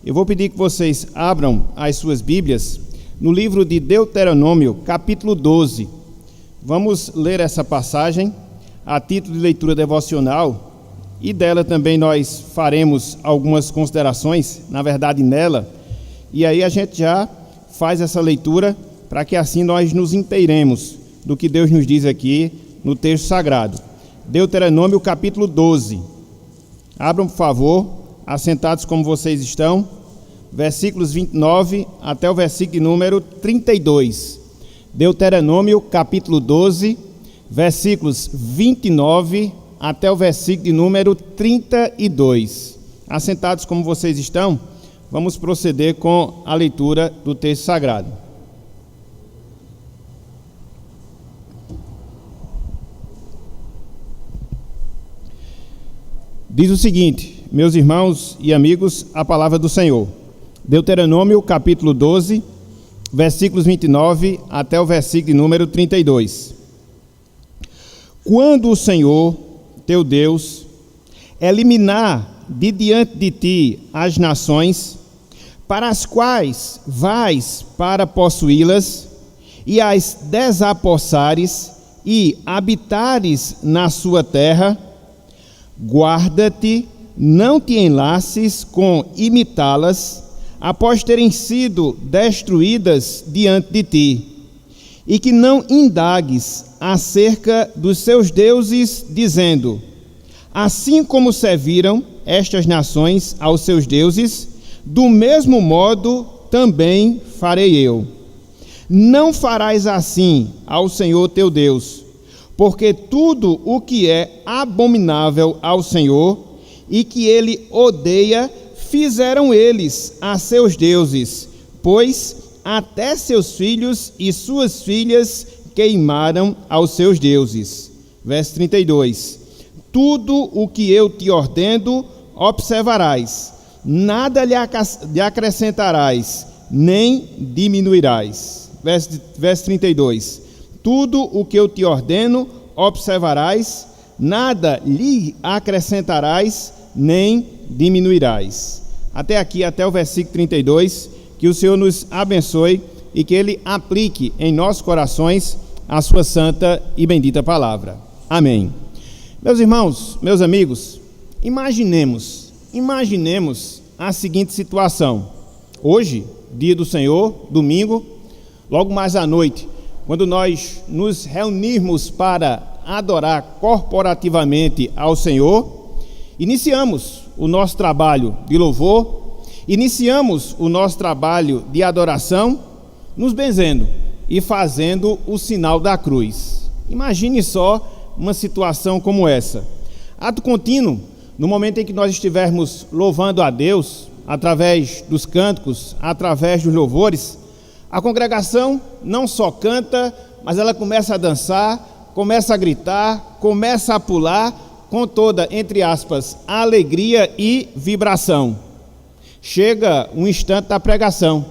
Eu vou pedir que vocês abram as suas Bíblias no livro de Deuteronômio, capítulo 12. Vamos ler essa passagem a título de leitura devocional e dela também nós faremos algumas considerações, na verdade nela, e aí a gente já faz essa leitura para que assim nós nos inteiremos do que Deus nos diz aqui no texto sagrado. Deuteronômio, capítulo 12. Abram, por favor, assentados como vocês estão, versículos 29 até o versículo de número 32. Deuteronômio, capítulo 12, versículos 29 até o versículo de número 32. Assentados como vocês estão, vamos proceder com a leitura do texto sagrado. Diz o seguinte, meus irmãos e amigos, a palavra do Senhor. Deuteronômio, capítulo 12, versículos 29 até o versículo de número 32. Quando o Senhor, teu Deus, eliminar de diante de ti as nações, para as quais vais para possuí-las, e as desapossares, e habitares na sua terra, guarda-te, não te enlaces com imitá-las, após terem sido destruídas diante de ti, e que não indagues acerca dos seus deuses, dizendo: assim como serviram estas nações aos seus deuses, do mesmo modo também farei eu. Não farás assim ao Senhor teu Deus, porque tudo o que é abominável ao Senhor e que ele odeia, fizeram eles a seus deuses, pois até seus filhos e suas filhas queimaram aos seus deuses. Verso 32. Tudo o que eu te ordeno, observarás, nada lhe acrescentarás, nem diminuirás. Verso 32. Tudo o que eu te ordeno, observarás, nada lhe acrescentarás, nem diminuirás. Até aqui, até o versículo 32, que o Senhor nos abençoe e que Ele aplique em nossos corações a sua santa e bendita palavra. Amém. Meus irmãos, meus amigos, imaginemos a seguinte situação. Hoje, dia do Senhor, domingo, logo mais à noite, quando nós nos reunirmos para adorar corporativamente ao Senhor, iniciamos o nosso trabalho de louvor, iniciamos o nosso trabalho de adoração, nos benzendo e fazendo o sinal da cruz. Imagine só uma situação como essa. Ato contínuo, no momento em que nós estivermos louvando a Deus, através dos cânticos, através dos louvores, a congregação não só canta, mas ela começa a dançar, começa a gritar, começa a pular, com toda, entre aspas, alegria e vibração. Chega um instante da pregação,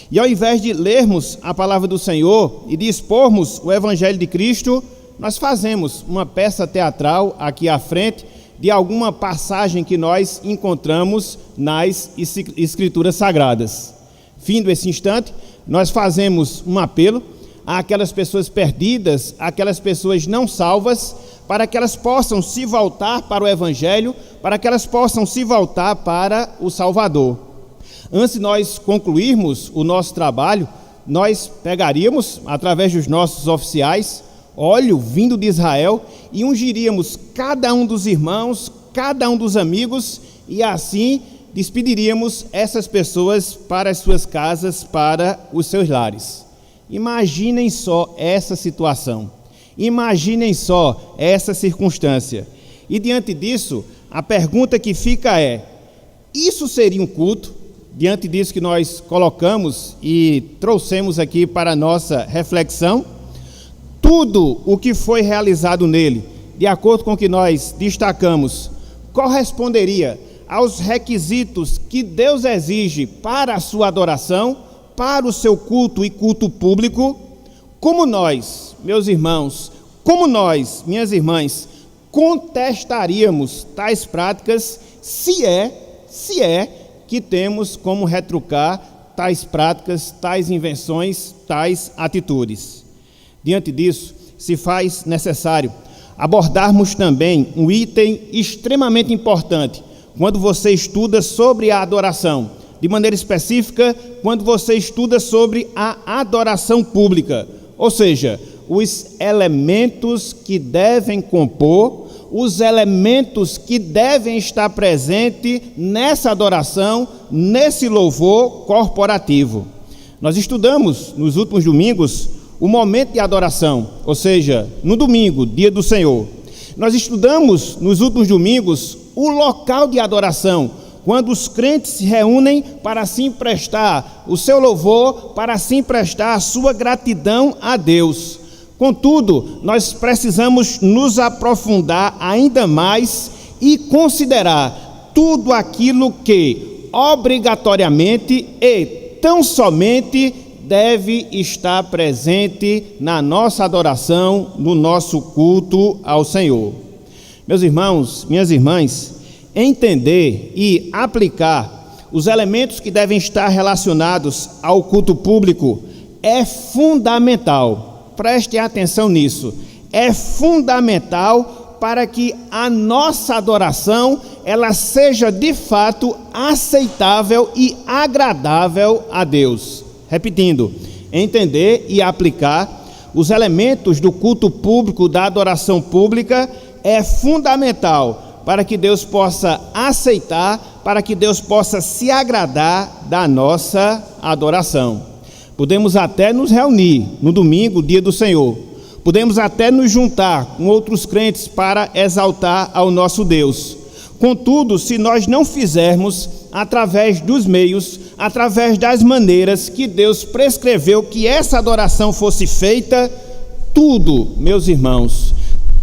e ao invés de lermos a palavra do Senhor e de expormos o Evangelho de Cristo, nós fazemos uma peça teatral aqui à frente de alguma passagem que nós encontramos nas Escrituras Sagradas. Findo esse instante, nós fazemos um apelo àquelas pessoas perdidas, àquelas pessoas não salvas, para que elas possam se voltar para o Evangelho, para que elas possam se voltar para o Salvador. Antes de nós concluirmos o nosso trabalho, nós pegaríamos, através dos nossos oficiais, óleo vindo de Israel e ungiríamos cada um dos irmãos, cada um dos amigos, e assim despediríamos essas pessoas para as suas casas, para os seus lares. Imaginem só essa situação. Imaginem só essa circunstância. E diante disso, a pergunta que fica é: isso seria um culto? Diante disso que nós colocamos e trouxemos aqui para a nossa reflexão, tudo o que foi realizado nele, de acordo com o que nós destacamos, corresponderia aos requisitos que Deus exige para a sua adoração, para o seu culto e culto público? Como nós, meus irmãos, como nós, minhas irmãs, contestaríamos tais práticas se é que temos como retrucar tais práticas, tais invenções, tais atitudes. Diante disso, se faz necessário abordarmos também um item extremamente importante quando você estuda sobre a adoração, de maneira específica, quando você estuda sobre a adoração pública, ou seja, os elementos que devem compor, os elementos que devem estar presentes nessa adoração, nesse louvor corporativo. Nós estudamos nos últimos domingos o momento de adoração, ou seja, no domingo, dia do Senhor. Nós estudamos nos últimos domingos o local de adoração, quando os crentes se reúnem para assim prestar o seu louvor, para assim prestar a sua gratidão a Deus. Contudo, nós precisamos nos aprofundar ainda mais e considerar tudo aquilo que obrigatoriamente e tão somente deve estar presente na nossa adoração, no nosso culto ao Senhor. Meus irmãos, minhas irmãs, entender e aplicar os elementos que devem estar relacionados ao culto público é fundamental. Preste atenção nisso. É fundamental para que a nossa adoração ela seja de fato aceitável e agradável a Deus. Repetindo, entender e aplicar os elementos do culto público, da adoração pública, é fundamental para que Deus possa aceitar, para que Deus possa se agradar da nossa adoração. Podemos até nos reunir no domingo, dia do Senhor. Podemos até nos juntar com outros crentes para exaltar ao nosso Deus. Contudo, se nós não fizermos através dos meios, através das maneiras que Deus prescreveu que essa adoração fosse feita, tudo, meus irmãos,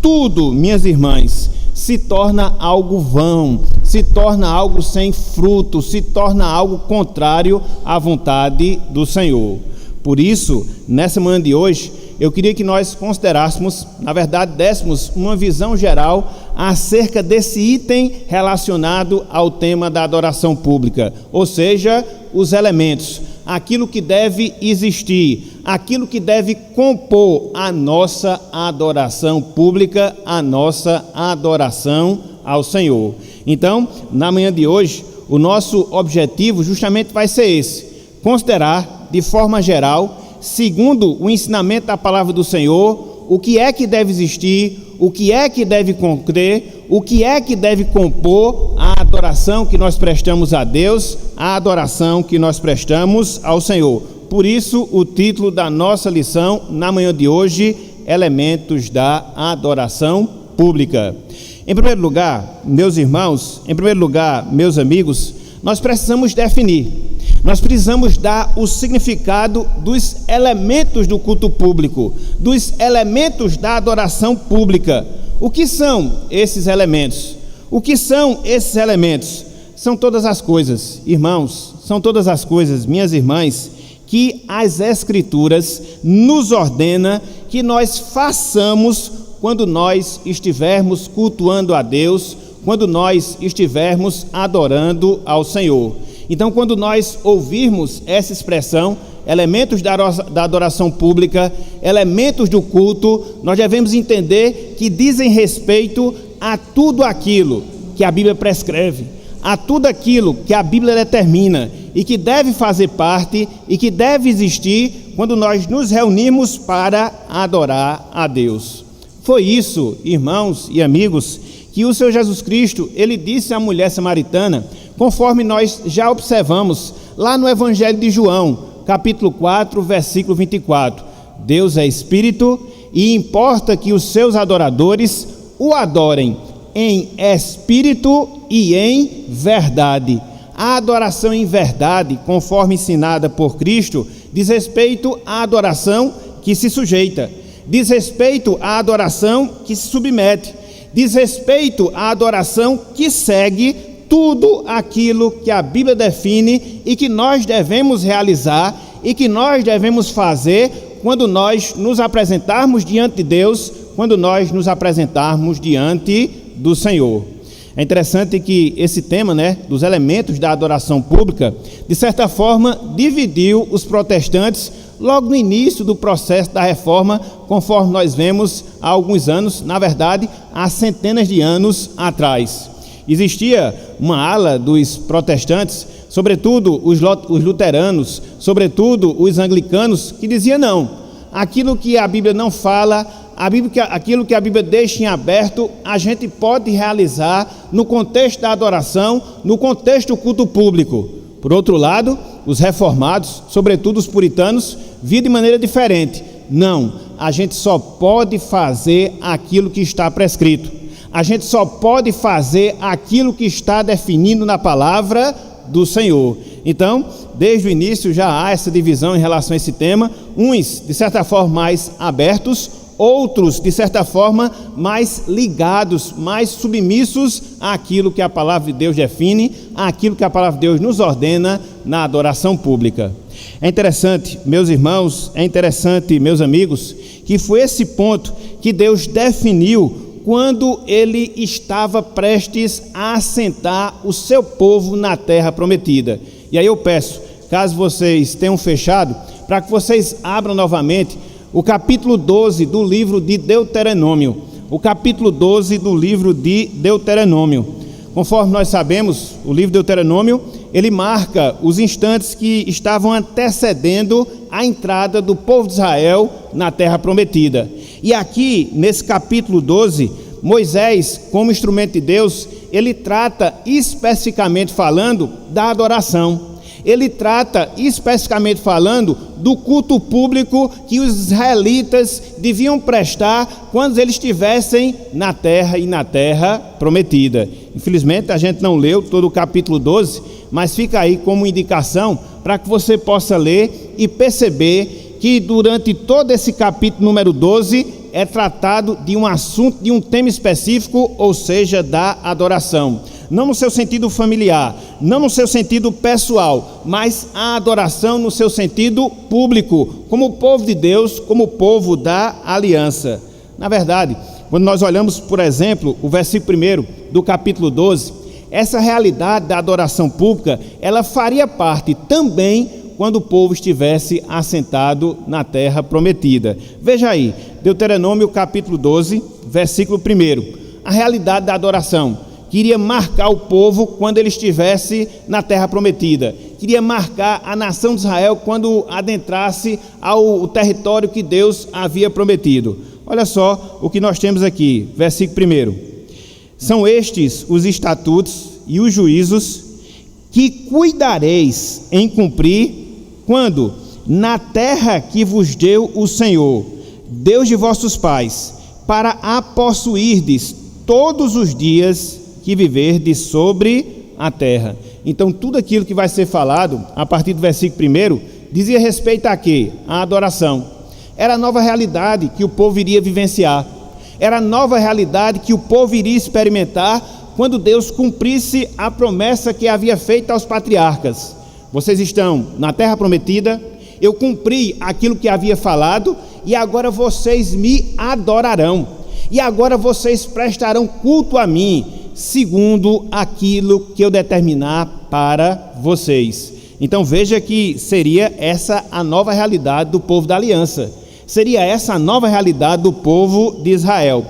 tudo, minhas irmãs, se torna algo vão, se torna algo sem fruto, se torna algo contrário à vontade do Senhor. Por isso, nessa manhã de hoje, eu queria que nós considerássemos, na verdade, dessemos uma visão geral acerca desse item relacionado ao tema da adoração pública, ou seja, os elementos, aquilo que deve existir, aquilo que deve compor a nossa adoração pública, a nossa adoração ao Senhor. Então, na manhã de hoje, o nosso objetivo justamente vai ser esse: considerar de forma geral, segundo o ensinamento da palavra do Senhor, o que é que deve existir, o que é que deve conter, o que é que deve compor a adoração que nós prestamos a Deus, a adoração que nós prestamos ao Senhor. Por isso, o título da nossa lição na manhã de hoje, Elementos da Adoração Pública. Em primeiro lugar, meus irmãos, em primeiro lugar, meus amigos, nós precisamos definir, nós precisamos dar o significado dos elementos do culto público, dos elementos da adoração pública. O que são esses elementos? O que são esses elementos? São todas as coisas, irmãos, são todas as coisas, minhas irmãs, que as Escrituras nos ordena que nós façamos quando nós estivermos cultuando a Deus, quando nós estivermos adorando ao Senhor. Então, quando nós ouvirmos essa expressão, elementos da adoração pública, elementos do culto, nós devemos entender que dizem respeito a tudo aquilo que a Bíblia prescreve, a tudo aquilo que a Bíblia determina e que deve fazer parte e que deve existir quando nós nos reunimos para adorar a Deus. Foi isso, irmãos e amigos, que o Senhor Jesus Cristo, ele disse à mulher samaritana, conforme nós já observamos lá no Evangelho de João, capítulo 4, versículo 24. Deus é Espírito e importa que os seus adoradores o adorem em espírito e em verdade. A adoração em verdade, conforme ensinada por Cristo, diz respeito à adoração que se sujeita, diz respeito à adoração que se submete, diz respeito à adoração que segue tudo aquilo que a Bíblia define e que nós devemos realizar e que nós devemos fazer quando nós nos apresentarmos diante de Deus, quando nós nos apresentarmos diante do Senhor. É interessante que esse tema, dos elementos da adoração pública, de certa forma, dividiu os protestantes logo no início do processo da reforma, conforme nós vemos há alguns anos, na verdade, há centenas de anos atrás. Existia uma ala dos protestantes, sobretudo os luteranos, sobretudo os anglicanos, que dizia não, aquilo que a Bíblia não fala, aquilo que a Bíblia deixa em aberto, a gente pode realizar no contexto da adoração, no contexto do culto público. Por outro lado, os reformados, sobretudo os puritanos, viam de maneira diferente. Não, a gente só pode fazer aquilo que está prescrito. A gente só pode fazer aquilo que está definido na palavra do Senhor. Então, desde o início já há essa divisão em relação a esse tema, uns, de certa forma, mais abertos, outros, de certa forma, mais ligados, mais submissos àquilo que a palavra de Deus define, àquilo que a palavra de Deus nos ordena na adoração pública. É interessante, meus irmãos, meus amigos, que foi esse ponto que Deus definiu quando ele estava prestes a assentar o seu povo na terra prometida. E aí eu peço, caso vocês tenham fechado, para que vocês abram novamente o capítulo 12 do livro de Deuteronômio. O capítulo 12 do livro de Deuteronômio. Conforme nós sabemos, o livro de Deuteronômio, ele marca os instantes que estavam antecedendo a entrada do povo de Israel na terra prometida. E aqui, nesse capítulo 12, Moisés, como instrumento de Deus, ele trata especificamente falando da adoração. Ele trata especificamente falando do culto público que os israelitas deviam prestar quando eles estivessem na terra e na terra prometida. Infelizmente a gente não leu todo o capítulo 12, mas fica aí como indicação para que você possa ler e perceber que durante todo esse capítulo número 12 é tratado de um assunto, de um tema específico, ou seja, da adoração. Não no seu sentido familiar, não no seu sentido pessoal, mas a adoração no seu sentido público, como povo de Deus, como povo da aliança. Na verdade, quando nós olhamos, por exemplo, o versículo 1 do capítulo 12, essa realidade da adoração pública, ela faria parte também quando o povo estivesse assentado na terra prometida. Veja aí, Deuteronômio capítulo 12, versículo 1, a realidade da adoração. Queria marcar o povo quando ele estivesse na terra prometida. Queria marcar a nação de Israel quando adentrasse ao território que Deus havia prometido. Olha só o que nós temos aqui, versículo 1. São estes os estatutos e os juízos que cuidareis em cumprir quando na terra que vos deu o Senhor, Deus de vossos pais, para a possuirdes todos os dias que viverdes sobre a terra. Então tudo aquilo que vai ser falado a partir do versículo 1 dizia respeito a quê? A adoração. Era a nova realidade que o povo iria vivenciar, era a nova realidade que o povo iria experimentar quando Deus cumprisse a promessa que havia feito aos patriarcas. Vocês estão na terra prometida, eu cumpri aquilo que havia falado e agora vocês me adorarão, e agora vocês prestarão culto a mim, segundo aquilo que eu determinar para vocês. Então veja que seria essa a nova realidade do povo da aliança, seria essa a nova realidade do povo de Israel.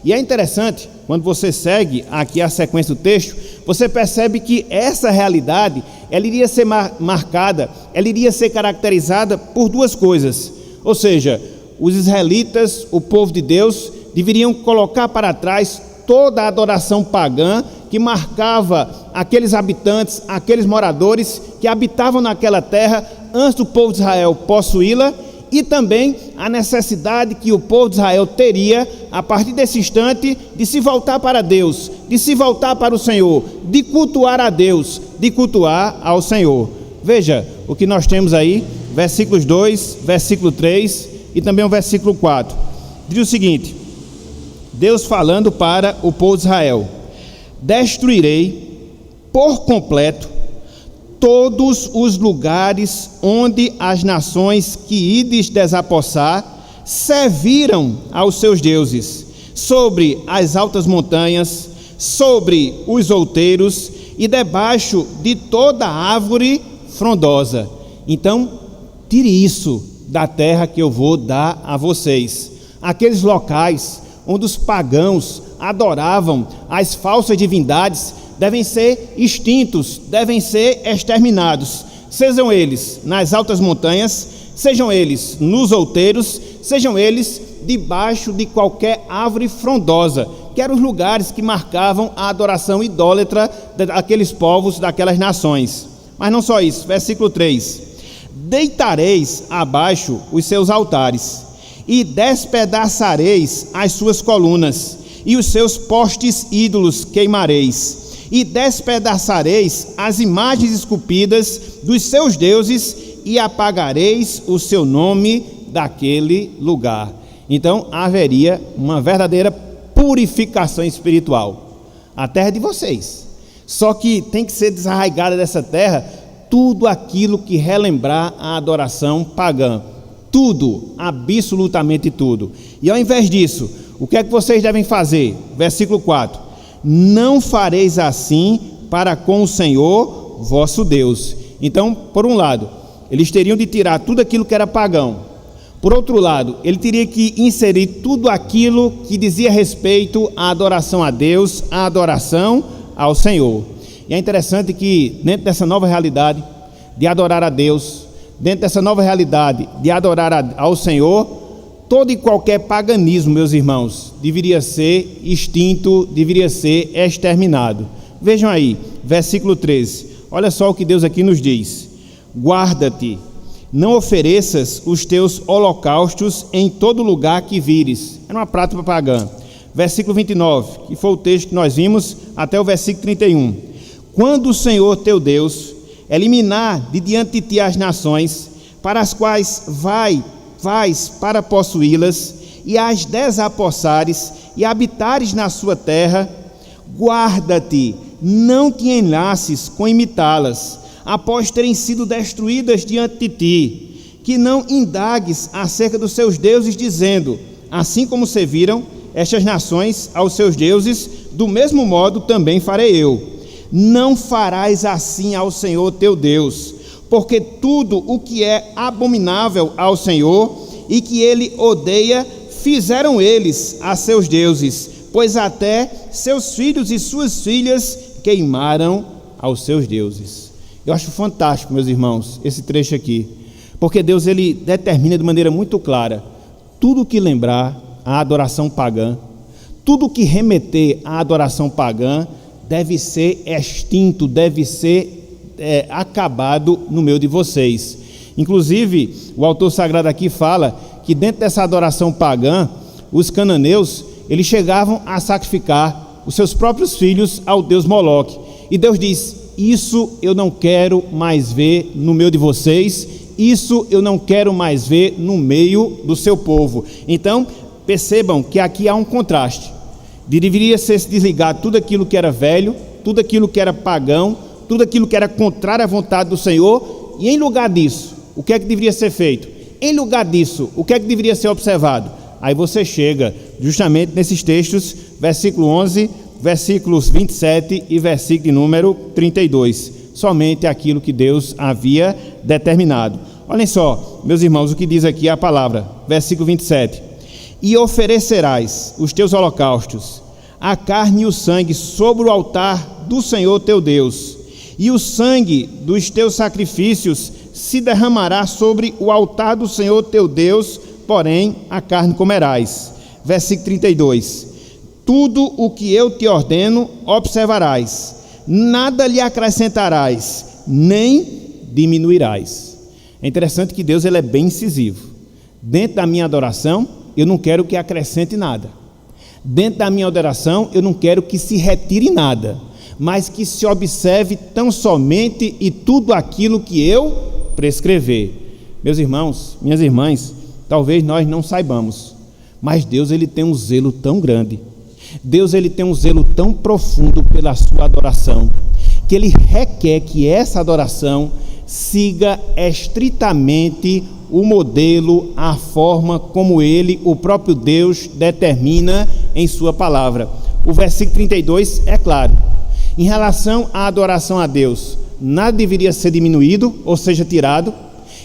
E é interessante, quando você segue aqui a sequência do texto, você percebe que essa realidade, ela iria ser marcada, ela iria ser caracterizada por duas coisas. Ou seja, os israelitas, o povo de Deus, deveriam colocar para trás toda a adoração pagã que marcava aqueles habitantes, aqueles moradores que habitavam naquela terra antes do povo de Israel possuí-la, e também a necessidade que o povo de Israel teria, a partir desse instante, de se voltar para Deus, de se voltar para o Senhor, de cultuar a Deus, de cultuar ao Senhor. Veja o que nós temos aí, versículos 2, versículo 3 e também o versículo 4. Diz o seguinte: Deus falando para o povo de Israel: destruirei por completo todos os lugares onde as nações que ides desapossar serviram aos seus deuses, sobre as altas montanhas, sobre os outeiros e debaixo de toda árvore frondosa. Então, tire isso da terra que eu vou dar a vocês. Aqueles locais onde os pagãos adoravam as falsas divindades devem ser extintos, devem ser exterminados. Sejam eles nas altas montanhas, sejam eles nos outeiros, sejam eles debaixo de qualquer árvore frondosa, que eram os lugares que marcavam a adoração idólatra daqueles povos, daquelas nações. Mas não só isso, versículo 3: deitareis abaixo os seus altares, e despedaçareis as suas colunas, e os seus postes ídolos queimareis, e despedaçareis as imagens esculpidas dos seus deuses, e apagareis o seu nome daquele lugar. Então haveria uma verdadeira purificação espiritual. A terra é de vocês, só que tem que ser desarraigada dessa terra tudo aquilo que relembrar a adoração pagã. Tudo, absolutamente tudo. E ao invés disso, o que é que vocês devem fazer? Versículo 4: não fareis assim para com o Senhor vosso Deus. Então, por um lado, eles teriam de tirar tudo aquilo que era pagão. Por outro lado, ele teria que inserir tudo aquilo que dizia respeito à adoração a Deus, à adoração ao Senhor. E é interessante que dentro dessa nova realidade de adorar a Deus, dentro dessa nova realidade de adorar ao Senhor, todo e qualquer paganismo, meus irmãos, deveria ser extinto, deveria ser exterminado. Vejam aí, versículo 13, olha só o que Deus aqui nos diz: guarda-te, não ofereças os teus holocaustos em todo lugar que vires. Era uma prática pagã. Versículo 29, que foi o texto que nós vimos até o versículo 31. Quando o Senhor teu Deus eliminar de diante de ti as nações, para as quais vais para possuí-las, e as desapossares, e habitares na sua terra, guarda-te, não te enlaces com imitá-las, após terem sido destruídas diante de ti, que não indagues acerca dos seus deuses, dizendo: assim como serviram estas nações aos seus deuses, do mesmo modo também farei eu. Não farás assim ao Senhor teu Deus, porque tudo o que é abominável ao Senhor e que ele odeia, fizeram eles a seus deuses, pois até seus filhos e suas filhas queimaram aos seus deuses. Eu acho fantástico, meus irmãos, esse trecho aqui, porque Deus ele determina de maneira muito clara: tudo que lembrar a adoração pagã, tudo que remeter à adoração pagã, deve ser extinto, deve ser acabado no meio de vocês. Inclusive, o autor sagrado aqui fala que dentro dessa adoração pagã, os cananeus, eles chegavam a sacrificar os seus próprios filhos ao deus Moloque. E Deus diz: isso eu não quero mais ver no meio de vocês, isso eu não quero mais ver no meio do seu povo. Então, percebam que aqui há um contraste. Deveria ser desligado tudo aquilo que era velho, tudo aquilo que era pagão, tudo aquilo que era contrário à vontade do Senhor, e em lugar disso, o que é que deveria ser feito? Em lugar disso, o que é que deveria ser observado? Aí você chega justamente nesses textos, versículo 11, versículos 27 e versículo número 32, somente aquilo que Deus havia determinado. Olhem só, meus irmãos, o que diz aqui a palavra, versículo 27: e oferecerás os teus holocaustos, a carne e o sangue sobre o altar do Senhor teu Deus, e o sangue dos teus sacrifícios se derramará sobre o altar do Senhor teu Deus, porém a carne comerás. Versículo 32: tudo o que eu te ordeno observarás, nada lhe acrescentarás, nem diminuirás. É interessante que Deus ele é bem incisivo. Dentro da minha adoração, eu não quero que acrescente nada. Dentro da minha adoração, eu não quero que se retire nada, mas que se observe tão somente e tudo aquilo que eu prescrever. Meus irmãos, minhas irmãs, talvez nós não saibamos, mas Deus ele tem um zelo tão grande, Deus ele tem um zelo tão profundo pela sua adoração, que ele requer que essa adoração siga estritamente o modelo, a forma como ele, o próprio Deus, determina em sua palavra. o versículo 32 é claro. Em relação à adoração a Deus, nada deveria ser diminuído, ou seja, tirado.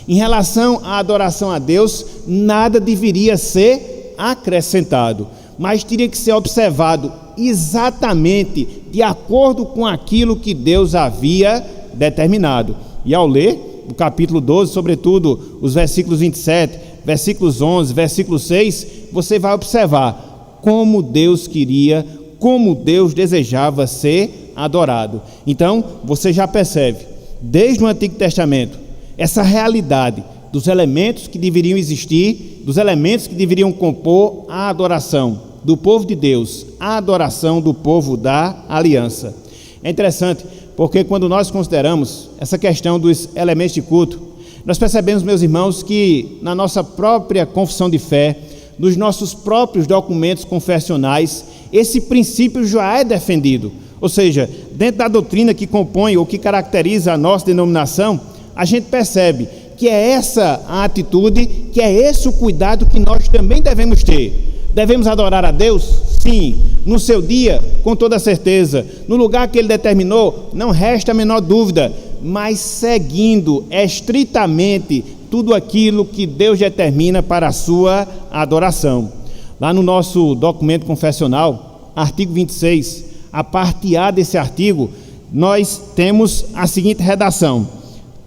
Em relação à adoração a Deus, nada deveria ser acrescentado, mas teria que ser observado exatamente de acordo com aquilo que Deus havia determinado. E ao ler o capítulo 12, sobretudo os versículos 27, versículos 11, versículo 6, você vai observar como Deus queria, como Deus desejava ser adorado. Então, você já percebe, desde o Antigo Testamento, essa realidade dos elementos que deveriam existir, dos elementos que deveriam compor a adoração do povo de Deus, a adoração do povo da aliança. É interessante, porque quando nós consideramos essa questão dos elementos de culto, nós percebemos, meus irmãos, que na nossa própria confissão de fé, nos nossos próprios documentos confessionais, esse princípio já é defendido. Ou seja, dentro da doutrina que compõe ou que caracteriza a nossa denominação, a gente percebe que é essa a atitude, que é esse o cuidado que nós também devemos ter. Devemos adorar a Deus? Sim. No seu dia, com toda certeza. No lugar que Ele determinou, não resta a menor dúvida, mas seguindo estritamente tudo aquilo que Deus determina para a sua adoração. Lá no nosso documento confessional, artigo 26, a parte A desse artigo, nós temos a seguinte redação.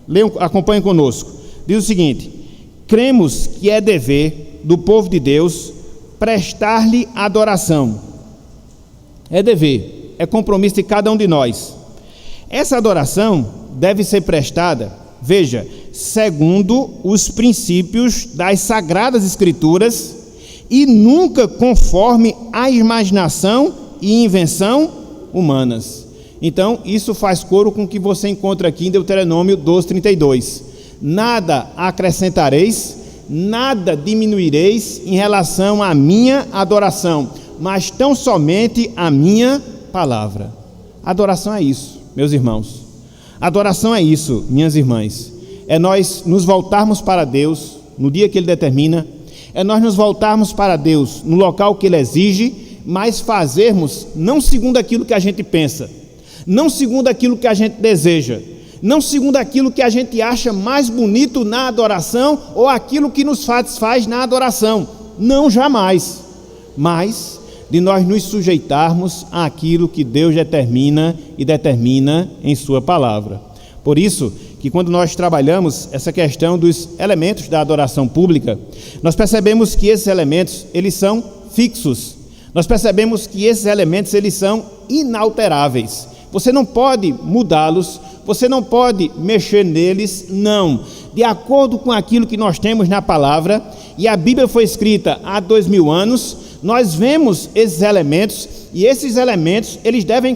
Leiam, acompanhem conosco. Diz o seguinte: cremos que é dever do povo de Deus prestar-lhe adoração. É dever, é compromisso de cada um de nós. Essa adoração deve ser prestada, veja, segundo os princípios das Sagradas Escrituras e nunca conforme a imaginação e invenção humanas. Então, isso faz coro com o que você encontra aqui em Deuteronômio 12:32. Nada acrescentareis, nada diminuireis em relação à minha adoração, mas tão somente a minha palavra. Adoração é isso, meus irmãos. Adoração é isso, minhas irmãs. É nós nos voltarmos para Deus no dia que Ele determina, é nós nos voltarmos para Deus no local que Ele exige, mas fazermos não segundo aquilo que a gente pensa, não segundo aquilo que a gente deseja, não segundo aquilo que a gente acha mais bonito na adoração ou aquilo que nos satisfaz na adoração. Não, jamais. Mas de nós nos sujeitarmos àquilo que Deus determina e determina em sua palavra. Por isso que quando nós trabalhamos essa questão dos elementos da adoração pública, nós percebemos que esses elementos, eles são fixos. Nós percebemos que esses elementos, eles são inalteráveis. Você não pode mudá-los, você não pode mexer neles, não. De acordo com aquilo que nós temos na palavra, e a Bíblia foi escrita há 2000 anos, nós vemos esses elementos, e esses elementos, eles devem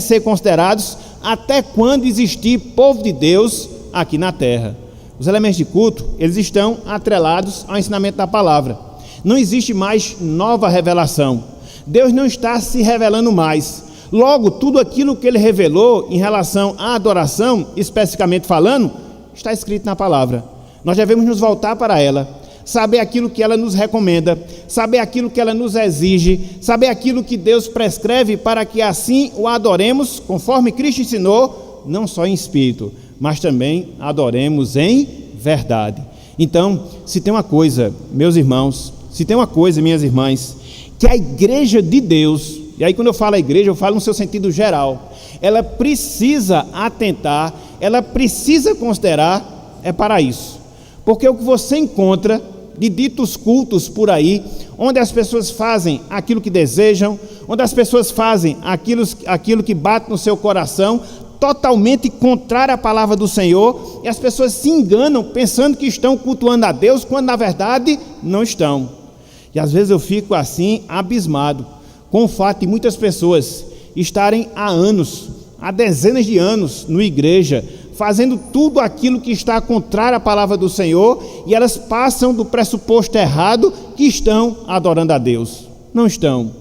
ser considerados até quando existir povo de Deus aqui na terra. Os elementos de culto, eles estão atrelados ao ensinamento da palavra. Não existe mais nova revelação. Deus não está se revelando mais. Logo, tudo aquilo que Ele revelou em relação à adoração, especificamente falando, está escrito na palavra. Nós devemos nos voltar para ela, saber aquilo que ela nos recomenda, saber aquilo que ela nos exige, saber aquilo que Deus prescreve para que assim o adoremos, conforme Cristo ensinou, não só em espírito, mas também adoremos em verdade. Então, se tem uma coisa, meus irmãos, se tem uma coisa, minhas irmãs, que a igreja de Deus, e aí quando eu falo a igreja, eu falo no seu sentido geral, ela precisa atentar, ela precisa considerar, é para isso. Porque o que você encontra de ditos cultos por aí, onde as pessoas fazem aquilo que desejam, onde as pessoas fazem aquilo que bate no seu coração, totalmente contrário à palavra do Senhor, e as pessoas se enganam pensando que estão cultuando a Deus, quando na verdade não estão. E às vezes eu fico assim, abismado, com o fato de muitas pessoas estarem há anos, há dezenas de anos, na igreja, fazendo tudo aquilo que está contrário à palavra do Senhor, e elas passam do pressuposto errado que estão adorando a Deus. Não estão.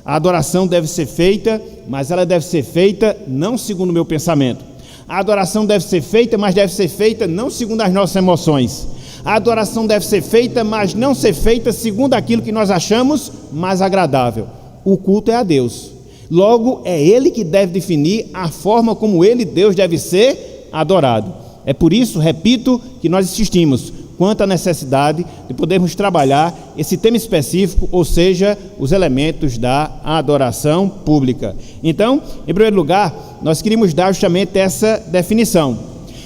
A adoração deve ser feita, mas ela deve ser feita não segundo o meu pensamento. A adoração deve ser feita, mas deve ser feita não segundo as nossas emoções. A adoração deve ser feita, mas não ser feita segundo aquilo que nós achamos mais agradável. O culto é a Deus. Logo, é Ele que deve definir a forma como Ele, Deus, deve ser adorado. É por isso, repito, que nós insistimos quanto à necessidade de podermos trabalhar esse tema específico, ou seja, os elementos da adoração pública. Então, em primeiro lugar, nós queríamos dar justamente essa definição.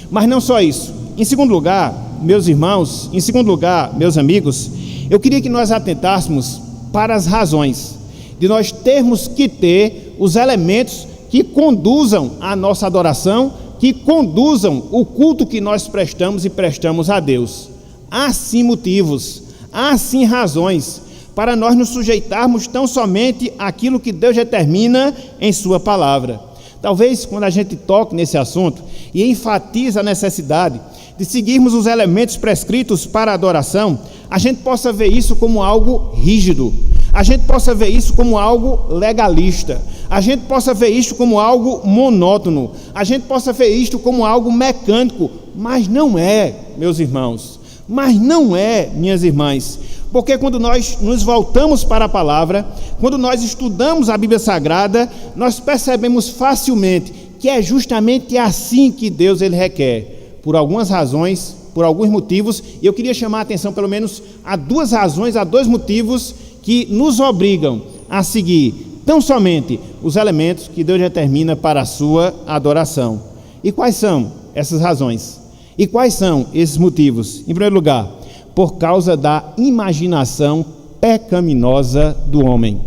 Mas não só isso. Em segundo lugar, meus irmãos, em segundo lugar, meus amigos, eu queria que nós atentássemos para as razões de nós termos que ter os elementos que conduzam a nossa adoração, que conduzam o culto que nós prestamos e prestamos a Deus. Há sim motivos, há sim razões para nós nos sujeitarmos tão somente àquilo que Deus determina em sua palavra. Talvez quando a gente toque nesse assunto e enfatiza a necessidade de seguirmos os elementos prescritos para a adoração, a gente possa ver isso como algo rígido, a gente possa ver isso como algo legalista, a gente possa ver isso como algo monótono, a gente possa ver isto como algo mecânico, mas não é, meus irmãos, mas não é, minhas irmãs, porque quando nós nos voltamos para a palavra, quando nós estudamos a Bíblia Sagrada, nós percebemos facilmente que é justamente assim que Deus ele requer, por algumas razões, por alguns motivos, e eu queria chamar a atenção pelo menos a duas razões, a dois motivos que nos obrigam a seguir tão somente os elementos que Deus determina para a sua adoração. E quais são essas razões? E quais são esses motivos? Em primeiro lugar, por causa da imaginação pecaminosa do homem.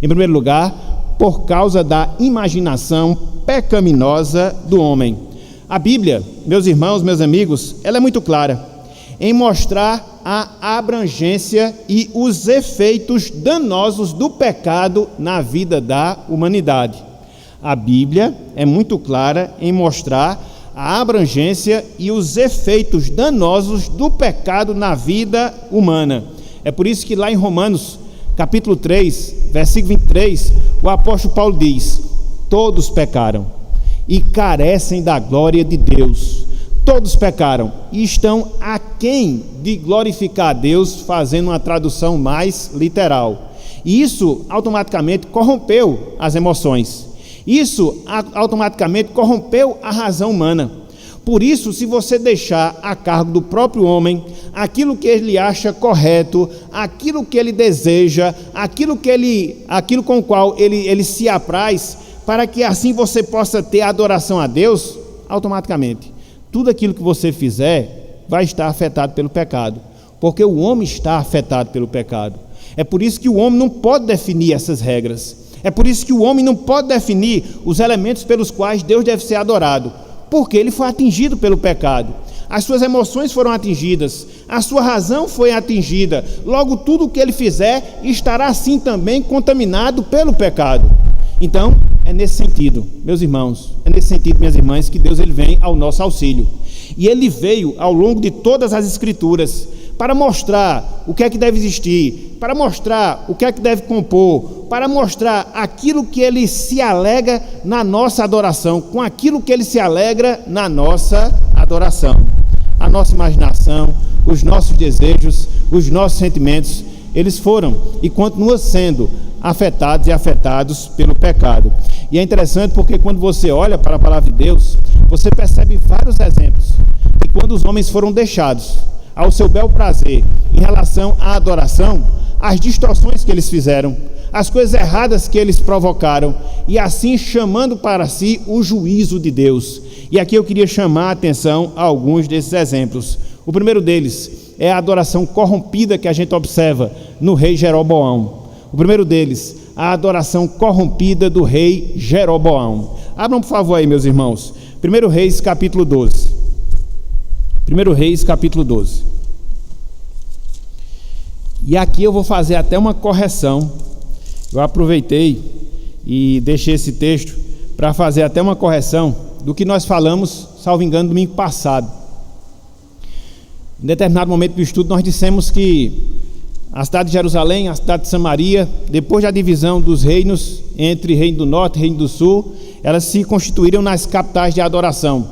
Em primeiro lugar, por causa da imaginação pecaminosa do homem. A Bíblia, meus irmãos, meus amigos, ela é muito clara em mostrar a abrangência e os efeitos danosos do pecado na vida da humanidade. A Bíblia é muito clara em mostrar a abrangência e os efeitos danosos do pecado na vida humana. É por isso que lá em Romanos, capítulo 3, versículo 23, o apóstolo Paulo diz: todos pecaram e carecem da glória de Deus. Todos pecaram e estão aquém de glorificar a Deus, fazendo uma tradução mais literal. E isso automaticamente corrompeu as emoções. Isso automaticamente corrompeu a razão humana. Por isso, se você deixar a cargo do próprio homem aquilo que ele acha correto, aquilo que ele deseja, aquilo com o qual ele se apraz, para que assim você possa ter adoração a Deus, automaticamente tudo aquilo que você fizer vai estar afetado pelo pecado, porque o homem está afetado pelo pecado. É por isso que o homem não pode definir essas regras. É por isso que o homem não pode definir os elementos pelos quais Deus deve ser adorado, porque ele foi atingido pelo pecado. As suas emoções foram atingidas, a sua razão foi atingida. Logo, tudo o que ele fizer estará assim também contaminado pelo pecado. Então, é nesse sentido, meus irmãos, é nesse sentido, minhas irmãs, que Deus ele vem ao nosso auxílio. E ele veio ao longo de todas as Escrituras para mostrar o que é que deve existir, para mostrar o que é que deve compor, para mostrar aquilo que ele se alega na nossa adoração, com aquilo que ele se alegra na nossa adoração. A nossa imaginação, os nossos desejos, os nossos sentimentos, eles foram e continuam sendo afetados e afetados pelo pecado. E é interessante porque quando você olha para a palavra de Deus, você percebe vários exemplos de quando os homens foram deixados ao seu bel prazer em relação à adoração, as distorções que eles fizeram, as coisas erradas que eles provocaram, e assim chamando para si o juízo de Deus. E aqui eu queria chamar a atenção a alguns desses exemplos. O primeiro deles é a adoração corrompida que a gente observa no rei Jeroboão. O primeiro deles, a adoração corrompida do rei Jeroboão. Abram, por favor, aí, meus irmãos. 1 Reis, capítulo 12. 1 Reis, capítulo 12. E aqui eu vou fazer até uma correção. Eu aproveitei e deixei esse texto para fazer até uma correção do que nós falamos, salvo engano, domingo passado. Em determinado momento do estudo, nós dissemos que a cidade de Jerusalém, a cidade de Samaria, depois da divisão dos reinos entre Reino do Norte e Reino do Sul, elas se constituíram nas capitais de adoração.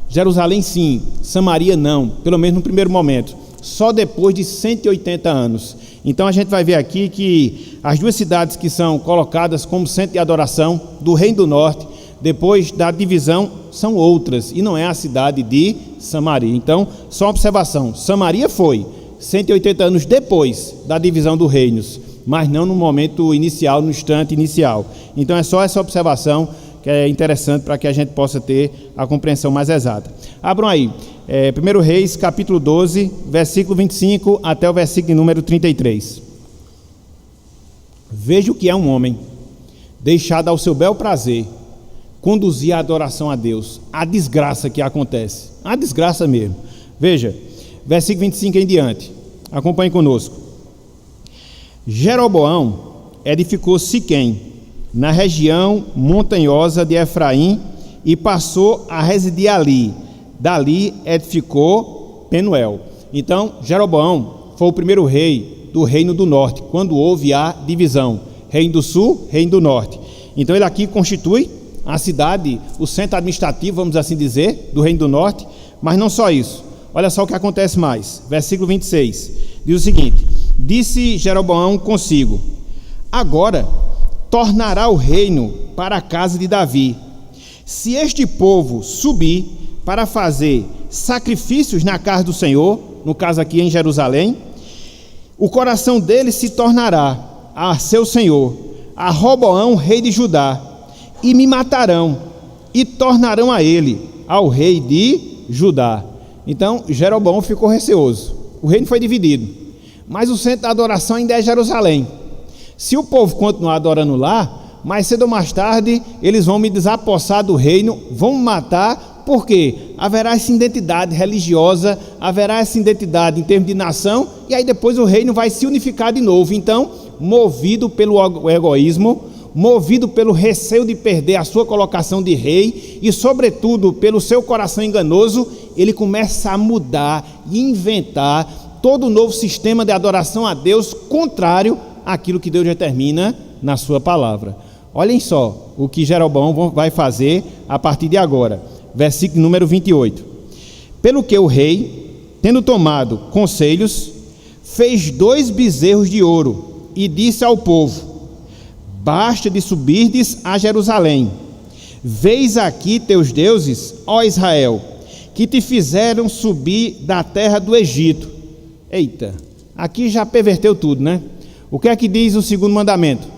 Jerusalém sim, Samaria não, pelo menos no primeiro momento. só depois de 180 anos. Então a gente vai ver aqui que as duas cidades que são colocadas como centro de adoração do Reino do Norte, depois da divisão, são outras, e não é a cidade de Samaria. Então, só uma observação, Samaria foi 180 anos depois da divisão dos reinos, mas não no momento inicial, no instante inicial. Então é só essa observação que é interessante para que a gente possa ter a compreensão mais exata. Abram aí, 1 Reis, capítulo 12, versículo 25 até o versículo de número 33. Veja o que é um homem deixado ao seu bel prazer conduzir a adoração a Deus, a desgraça que acontece, a desgraça mesmo. Veja, versículo 25 em diante, acompanhe conosco. Jeroboão edificou Siquém, na região montanhosa de Efraim, e passou a residir ali. Dali edificou Penuel. Então, Jeroboão foi o primeiro rei do Reino do Norte, quando houve a divisão, Reino do Sul, Reino do Norte. Então ele aqui constitui a cidade, o centro administrativo, vamos assim dizer, do Reino do Norte, mas não só isso. Olha só o que acontece mais, versículo 26, diz o seguinte: disse Jeroboão consigo: agora tornará o reino para a casa de Davi. Se este povo subir para fazer sacrifícios na casa do Senhor, no caso aqui em Jerusalém, o coração dele se tornará a seu senhor, a Roboão, rei de Judá, e me matarão, e tornarão a ele, ao rei de Judá. Então Jeroboão ficou receoso. O reino foi dividido, mas o centro da adoração ainda é Jerusalém. Se o povo continuar adorando lá, mais cedo ou mais tarde eles vão me desapossar do reino, vão me matar, porque haverá essa identidade religiosa, haverá essa identidade em termos de nação, e aí depois o reino vai se unificar de novo. Então, movido pelo egoísmo, movido pelo receio de perder a sua colocação de rei, e sobretudo pelo seu coração enganoso, ele começa a mudar e inventar todo um novo sistema de adoração a Deus, contrário àquilo que Deus determina na sua palavra. Olhem só o que Jeroboão vai fazer a partir de agora. Versículo número 28. Pelo que o rei, tendo tomado conselhos, fez 2 bezerros de ouro e disse ao povo: basta de subirdes a Jerusalém. Veis aqui teus deuses, ó Israel, que te fizeram subir da terra do Egito. Eita, aqui já perverteu tudo, né? O que é que diz o segundo mandamento?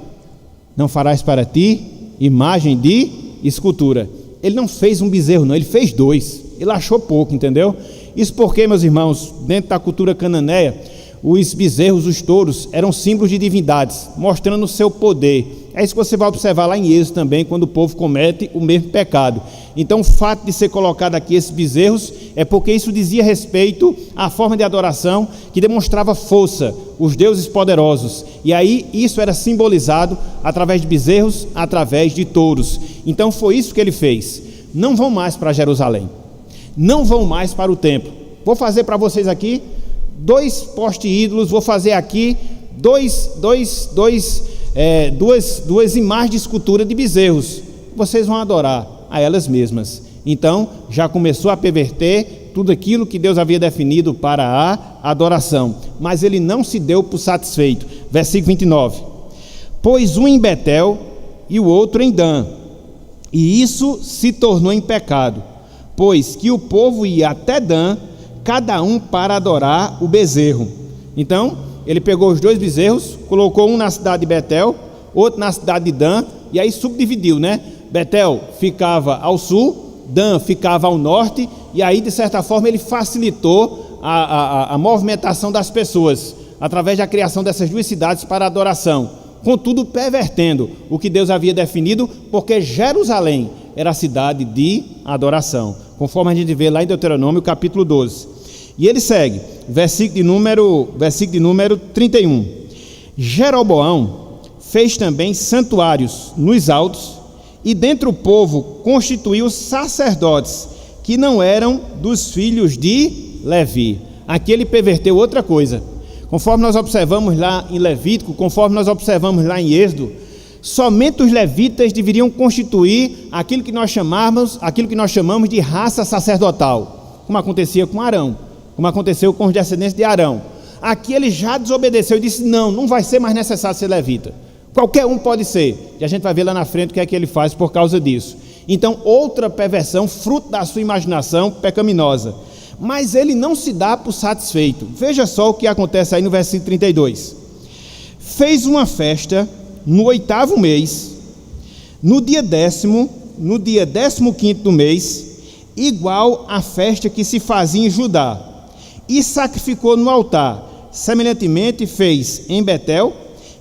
Não farás para ti imagem de escultura. Ele não fez um bezerro não, ele fez 2. Ele achou pouco, entendeu? Isso porque, meus irmãos, dentro da cultura cananeia, os bezerros, os touros, eram símbolos de divindades, mostrando o seu poder. É isso que você vai observar lá em Êxodo também, quando o povo comete o mesmo pecado. Então o fato de ser colocado aqui esses bezerros é porque isso dizia respeito à forma de adoração que demonstrava força, os deuses poderosos. E aí isso era simbolizado através de bezerros, através de touros. Então foi isso que ele fez. Não vão mais para Jerusalém, não vão mais para o templo. Vou fazer para vocês aqui 2 postes ídolos, vou fazer aqui duas imagens de escultura de bezerros. Vocês vão adorar a elas mesmas. Então já começou a perverter tudo aquilo que Deus havia definido para a adoração, mas ele não se deu por satisfeito. Versículo 29. Pôs um em Betel e o outro em Dan, e isso se tornou em pecado, pois que o povo ia até Dan, cada um para adorar o bezerro. Então ele pegou os 2 bezerros, colocou um na cidade de Betel, outro na cidade de Dan, e aí subdividiu, né? Betel ficava ao sul, Dan ficava ao norte, e aí de certa forma ele facilitou a movimentação das pessoas, através da criação dessas 2 cidades para adoração, contudo pervertendo o que Deus havia definido, porque Jerusalém era a cidade de adoração, conforme a gente vê lá em Deuteronômio capítulo 12. E ele segue, versículo de número 31. Jeroboão fez também santuários nos altos, e dentre o povo constituiu sacerdotes, que não eram dos filhos de Levi. Aqui ele perverteu outra coisa. Conforme nós observamos lá em Levítico, conforme nós observamos lá em Êxodo, somente os levitas deveriam constituir aquilo que nós chamamos de raça sacerdotal, como acontecia com Arão. como aconteceu com os descendentes de Arão. Aqui ele já desobedeceu e disse, não vai ser mais necessário ser levita. Qualquer um pode ser. E a gente vai ver lá na frente o que é que ele faz por causa disso. Então, outra perversão, fruto da sua imaginação pecaminosa. Mas ele não se dá por satisfeito. Veja só o que acontece aí no versículo 32. Fez uma festa no 8º mês, no dia 15º do mês, igual à festa que se fazia em Judá, e sacrificou no altar. Semelhantemente fez em Betel,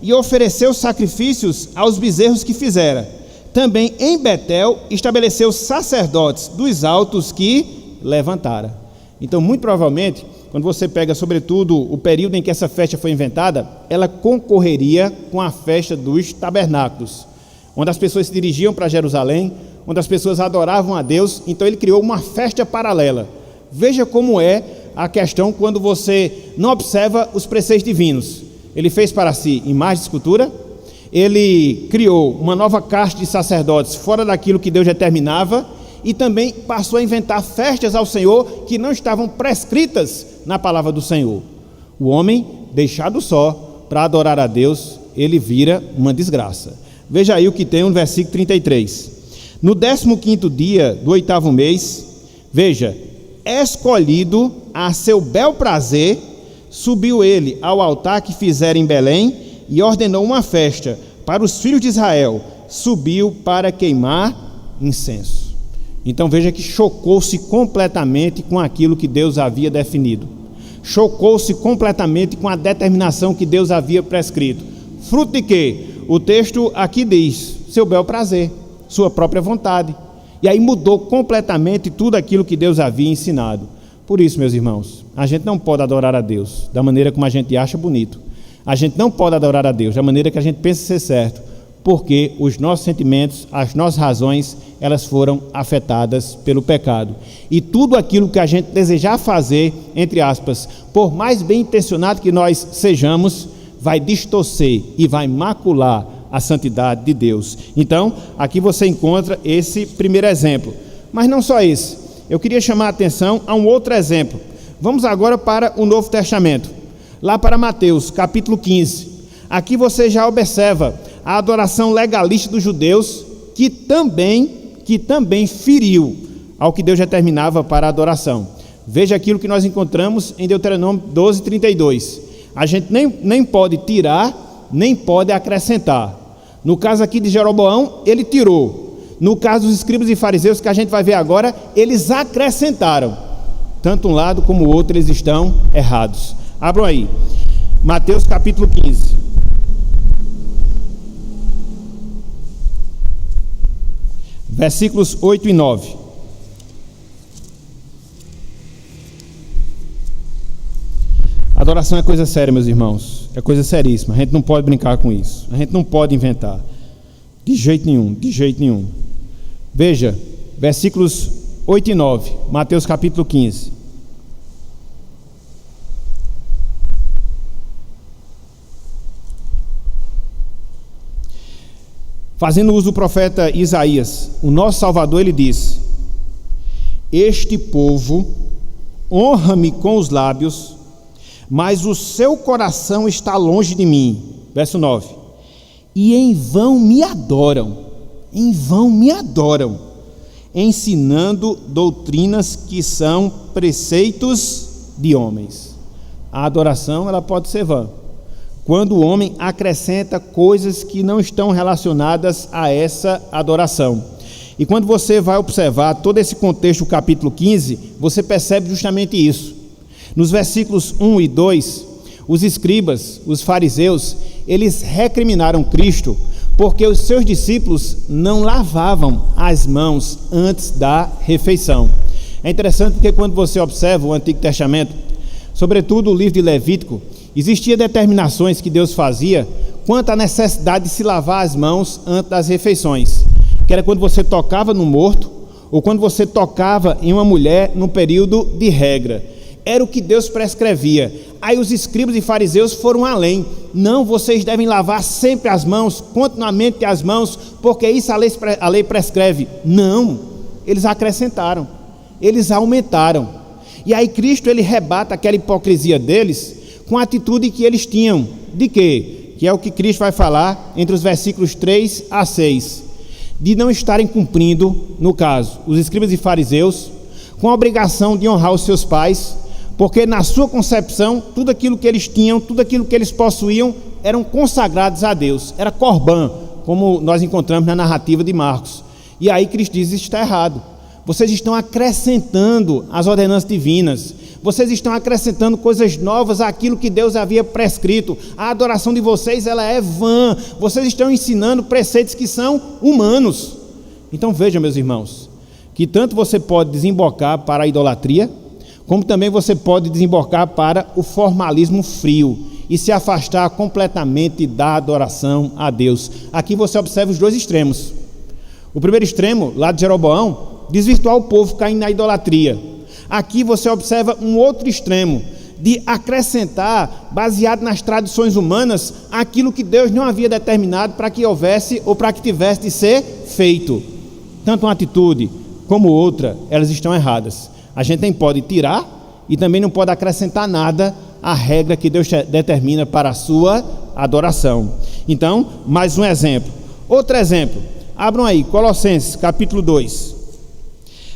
e ofereceu sacrifícios aos bezerros que fizera. Também em Betel estabeleceu sacerdotes dos altos que levantara. Então, muito provavelmente, quando você pega sobretudo o período em que essa festa foi inventada, ela concorreria com a festa dos tabernáculos, onde as pessoas se dirigiam para Jerusalém, onde as pessoas adoravam a Deus. Então ele criou uma festa paralela. Veja como é a questão quando você não observa os preceitos divinos. Ele fez para si imagem de escultura, ele criou uma nova casta de sacerdotes fora daquilo que Deus determinava, e também passou a inventar festas ao Senhor que não estavam prescritas na palavra do Senhor. O homem, deixado só para adorar a Deus, ele vira uma desgraça. Veja aí o que tem no versículo 33. No 15º dia do 8º mês, veja, escolhido a seu bel prazer, subiu ele ao altar que fizera em Belém e ordenou uma festa para os filhos de Israel. Subiu para queimar incenso. Então veja que chocou-se completamente com aquilo que Deus havia definido. Chocou-se completamente com a determinação que Deus havia prescrito. Fruto de quê? O texto aqui diz, seu bel prazer, sua própria vontade. E aí mudou completamente tudo aquilo que Deus havia ensinado. Por isso, meus irmãos, a gente não pode adorar a Deus da maneira como a gente acha bonito. A gente não pode adorar a Deus da maneira que a gente pensa ser certo, porque os nossos sentimentos, as nossas razões, elas foram afetadas pelo pecado. E tudo aquilo que a gente desejar fazer, entre aspas, por mais bem intencionado que nós sejamos, vai distorcer e vai macular a santidade de Deus. Então, aqui você encontra esse primeiro exemplo. Mas não só esse. Eu queria chamar a atenção a um outro exemplo. Vamos agora para o Novo Testamento. Lá para Mateus, capítulo 15. Aqui você já observa a adoração legalista dos judeus, que também feriu ao que Deus determinava para a adoração. Veja aquilo que nós encontramos em Deuteronômio 12:32. A gente nem pode tirar, nem pode acrescentar. No caso aqui de Jeroboão, ele tirou. No caso dos escribas e fariseus, que a gente vai ver agora, eles acrescentaram. Tanto um lado como o outro, eles estão errados. Abram aí, Mateus capítulo 15. Versículos 8 e 9. Adoração é coisa séria, meus irmãos. É coisa seríssima. A gente não pode brincar com isso. A gente não pode inventar. De jeito nenhum, de jeito nenhum. Veja, versículos 8 e 9. Mateus capítulo 15. Fazendo uso do profeta Isaías, o nosso Salvador, ele disse: este povo honra-me com os lábios, mas o seu coração está longe de mim. Verso 9. E em vão me adoram, ensinando doutrinas que são preceitos de homens. A adoração, ela pode ser vã quando o homem acrescenta coisas que não estão relacionadas a essa adoração. E quando você vai observar todo esse contexto do capítulo 15, você percebe justamente isso. Nos versículos 1 e 2, os escribas, os fariseus, eles recriminaram Cristo porque os seus discípulos não lavavam as mãos antes da refeição. É interessante porque quando você observa o Antigo Testamento, sobretudo o livro de Levítico, existiam determinações que Deus fazia quanto à necessidade de se lavar as mãos antes das refeições, que era quando você tocava no morto ou quando você tocava em uma mulher num período de regra. Era o que Deus prescrevia. Aí os escribas e fariseus foram além. Não, vocês devem lavar sempre as mãos, continuamente as mãos, porque isso a lei prescreve. Não, eles acrescentaram, eles aumentaram. E aí Cristo ele rebata aquela hipocrisia deles com a atitude que eles tinham. De quê? Que é o que Cristo vai falar entre os versículos 3 a 6. De não estarem cumprindo, no caso, os escribas e fariseus, com a obrigação de honrar os seus pais, porque na sua concepção, tudo aquilo que eles tinham, tudo aquilo que eles possuíam, eram consagrados a Deus, era corbã, como nós encontramos na narrativa de Marcos. E aí Cristo diz: isso está errado, vocês estão acrescentando as ordenanças divinas, vocês estão acrescentando coisas novas àquilo que Deus havia prescrito, a adoração de vocês ela é vã, vocês estão ensinando preceitos que são humanos. Então vejam, meus irmãos, que tanto você pode desembocar para a idolatria, como também você pode desembocar para o formalismo frio e se afastar completamente da adoração a Deus. Aqui você observa os dois extremos. O primeiro extremo, lá de Jeroboão, desvirtuar o povo caindo na idolatria. Aqui você observa um outro extremo, de acrescentar, baseado nas tradições humanas, aquilo que Deus não havia determinado para que houvesse ou para que tivesse de ser feito. Tanto uma atitude como outra, elas estão erradas. A gente nem pode tirar e também não pode acrescentar nada à regra que Deus determina para a sua adoração. Então, mais um exemplo. Outro exemplo, abram aí, Colossenses capítulo 2.